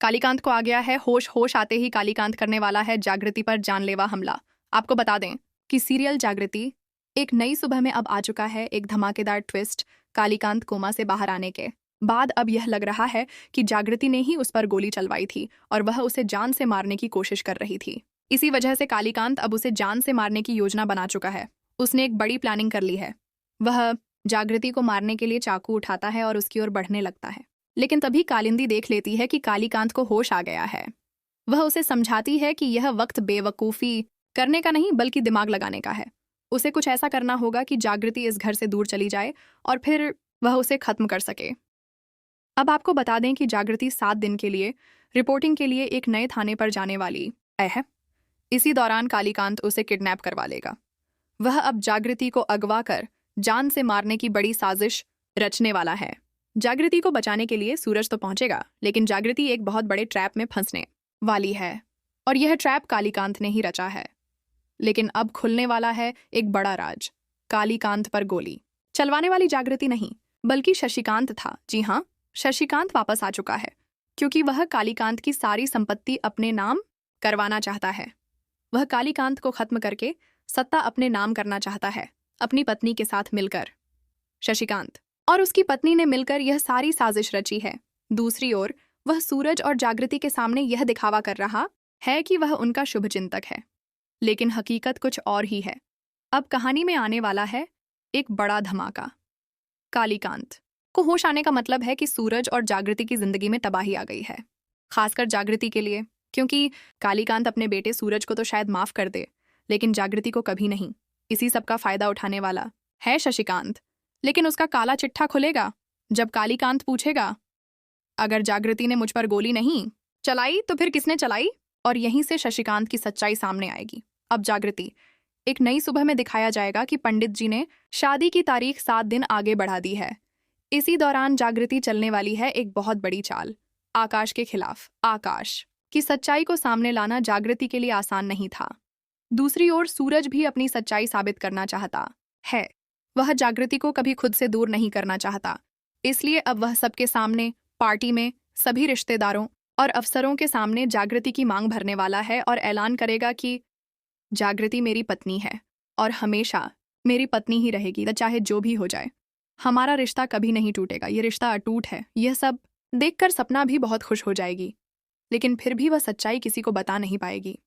कालीकांत को आ गया है होश। होश आते ही कालीकांत करने वाला है जागृति पर जानलेवा हमला। आपको बता दें कि सीरियल जागृति एक नई सुबह में अब आ चुका है। एक धमाकेदार ट्विस्ट कालीकांत कोमा से बाहर आने के बाद अब यह लग रहा है कि जागृति ने ही उस पर गोली चलवाई थी और वह उसे जान से मारने की कोशिश कर रही थी। इसी वजह से कालीकांत अब उसे जान से मारने की योजना बना चुका है। उसने एक बड़ी प्लानिंग कर ली है। वह जागृति को मारने के लिए चाकू उठाता है और उसकी ओर बढ़ने लगता है, लेकिन तभी कालिंदी देख लेती है कि कालीकांत को होश आ गया है। वह उसे समझाती है कि यह वक्त बेवकूफ़ी करने का नहीं बल्कि दिमाग लगाने का है। उसे कुछ ऐसा करना होगा कि जागृति इस घर से दूर चली जाए और फिर वह उसे खत्म कर सके। अब आपको बता दें कि जागृति 7 दिन के लिए रिपोर्टिंग के लिए एक नए थाने पर जाने वाली है। इसी दौरान कालीकांत उसे किडनैप करवा लेगा। वह अब जागृति को अगवा कर जान से मारने की बड़ी साजिश रचने वाला है। जागृति को बचाने के लिए सूरज तो पहुंचेगा, लेकिन जागृति एक बहुत बड़े ट्रैप में फंसने वाली है और यह ट्रैप कालीकांत ने ही रचा है। लेकिन अब खुलने वाला है एक बड़ा राज। कालीकांत पर गोली चलवाने वाली जागृति नहीं बल्कि शशिकांत था। जी हाँ, शशिकांत वापस आ चुका है क्योंकि वह कालीकांत की सारी संपत्ति अपने नाम करवाना चाहता है। वह कालीकांत को खत्म करके सत्ता अपने नाम करना चाहता है, अपनी पत्नी के साथ मिलकर। शशिकांत और उसकी पत्नी ने मिलकर यह सारी साजिश रची है। दूसरी ओर वह सूरज और जागृति के सामने यह दिखावा कर रहा है कि वह उनका शुभचिंतक है, लेकिन हकीकत कुछ और ही है। अब कहानी में आने वाला है एक बड़ा धमाका। कालीकांत को होश आने का मतलब है कि सूरज और जागृति की जिंदगी में तबाही आ गई है, खासकर जागृति के लिए, क्योंकि कालीकांत अपने बेटे सूरज को तो शायद माफ कर दे, लेकिन जागृति को कभी नहीं। इसी सब का फायदा उठाने वाला है शशिकांत, लेकिन उसका काला चिट्ठा खुलेगा जब कालीकांत पूछेगा, अगर जागृति ने मुझ पर गोली नहीं चलाई तो फिर किसने चलाई? और यहीं से शशिकांत की सच्चाई सामने आएगी। अब जागृति एक नई सुबह में दिखाया जाएगा कि पंडित जी ने शादी की तारीख 7 दिन आगे बढ़ा दी है। इसी दौरान जागृति चलने वाली है एक बहुत बड़ी चाल, आकाश के खिलाफ। आकाश की सच्चाई को सामने लाना जागृति के लिए आसान नहीं था। दूसरी ओर सूरज भी अपनी सच्चाई साबित करना चाहता है। वह जागृति को कभी खुद से दूर नहीं करना चाहता, इसलिए अब वह सबके सामने, पार्टी में, सभी रिश्तेदारों और अफसरों के सामने जागृति की मांग भरने वाला है और ऐलान करेगा कि जागृति मेरी पत्नी है और हमेशा मेरी पत्नी ही रहेगी, चाहे जो भी हो जाए। हमारा रिश्ता कभी नहीं टूटेगा, ये रिश्ता अटूट है। यह सब देखकर सपना भी बहुत खुश हो जाएगी, लेकिन फिर भी वह सच्चाई किसी को बता नहीं पाएगी।